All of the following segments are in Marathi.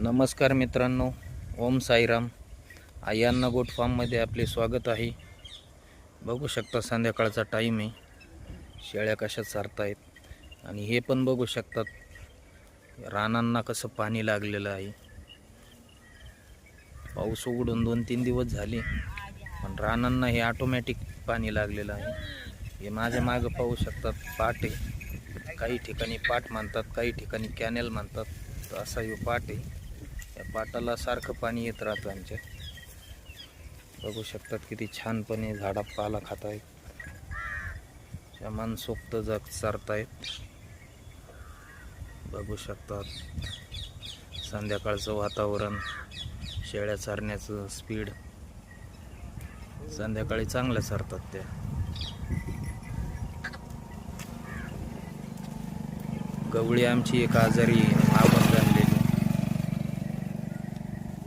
नमस्कार मित्रांनो, ओम साईराम. आय्यांना गोट फार्ममध्ये आपले स्वागत आहे. बघू शकता संध्याकाळचा टाईम आहे. शेळ्या कशा चरतायत आणि हे पण बघू शकतात रानांना कसं पाणी लागलेलं आहे. पाऊस उघडून 2-3 दिवस झाले, पण रानांना हे ऑटोमॅटिक पाणी लागलेलं आहे. हे माझ्या मागं पाहू शकतात पाट आहे. काही ठिकाणी पाट म्हणतात, काही ठिकाणी कॅनेल म्हणतात. तर असा हे पाट आहे. या पाटाला सारखं पाणी येत राहतं आमच्या. बघू शकतात किती छानपणे झाडा पाला खात आहेत. त्या मनसोक्त जग चरतायत. बघू शकतात संध्याकाळचं वातावरण, शेळ्या चरण्याचं स्पीड. संध्याकाळी चांगल्या चरतात त्या. गवळी आमची एक आजारी आपण आणलेली,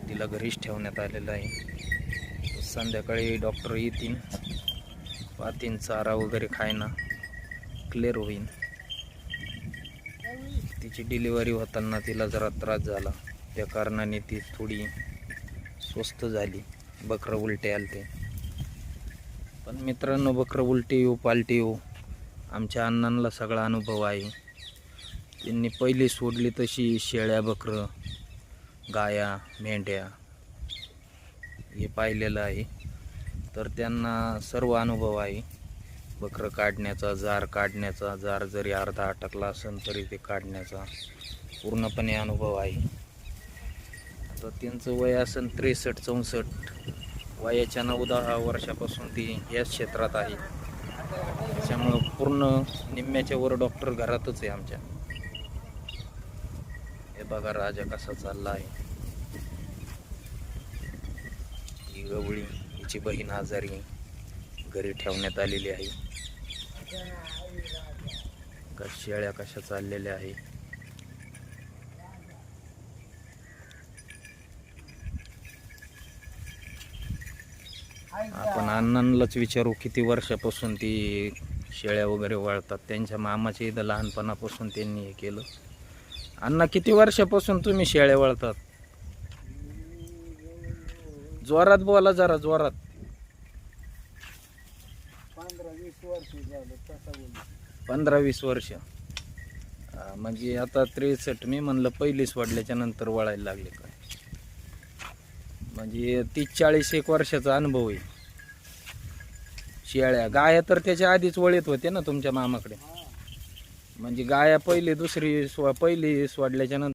तिला घरीच ठेवण्यात आलेलं आहे. संध्याकाळी डॉक्टर येतील, पाहतीन चारा वगैरे खायना क्लिअर होईल. तिची डिलिव्हरी होताना तिला जरा त्रास झाला, त्या कारणाने ती थोडी स्वस्त झाली. बकरं उलटे आलते. पण मित्रांनो, बकरं उलटी येऊ पालटी येऊ, आमच्या अण्णांना सगळा अनुभव आहे. त्यांनी पहिली सोडली तशी शेळ्या, बकरं, गाया, मेंढ्या हे पाहिलेलं आहे. तर त्यांना सर्व अनुभव आहे. बकरं काढण्याचा, जार काढण्याचा, जार जरी अर्धा अटकला असेल तरी ते काढण्याचा पूर्णपणे अनुभव आहे. आता त्यांचं वय असेल 63-64. वयाच्या 9-10 वर्षापासून ती याच क्षेत्रात आहे. त्याच्यामुळं पूर्ण निम्म्याच्या वर डॉक्टर घरातच आहे आमच्या. हे बघा राजा कसा चालला आहे. ही गवळी, हिची बहीण आजारी घरी ठेवण्यात आलेली आहे. शेळ्या कशा चाललेल्या आहे. आपण अण्णांनाच विचारू किती वर्षापासून ती शेळ्या वगैरे वळतात. त्यांच्या मामाच्या इथं लहानपणापासून त्यांनी हे केलं. अण्णा, किती वर्षापासून तुम्ही शेळ्या वळतात? जोरात बोला जरा, जोरात. 15-20 वर्ष. म्हणजे आता 63. मी म्हणलं पहिलीच वाढल्याच्या नंतर वळायला लागले काय. म्हणजे 30-40 वर्षाचा अनुभव आहे. शेळ्या, गाया तर त्याच्या आधीच वळीत होते ना तुमच्या मामाकडे. म्हणजे गाया पहिली सोडल्याच्या नंतर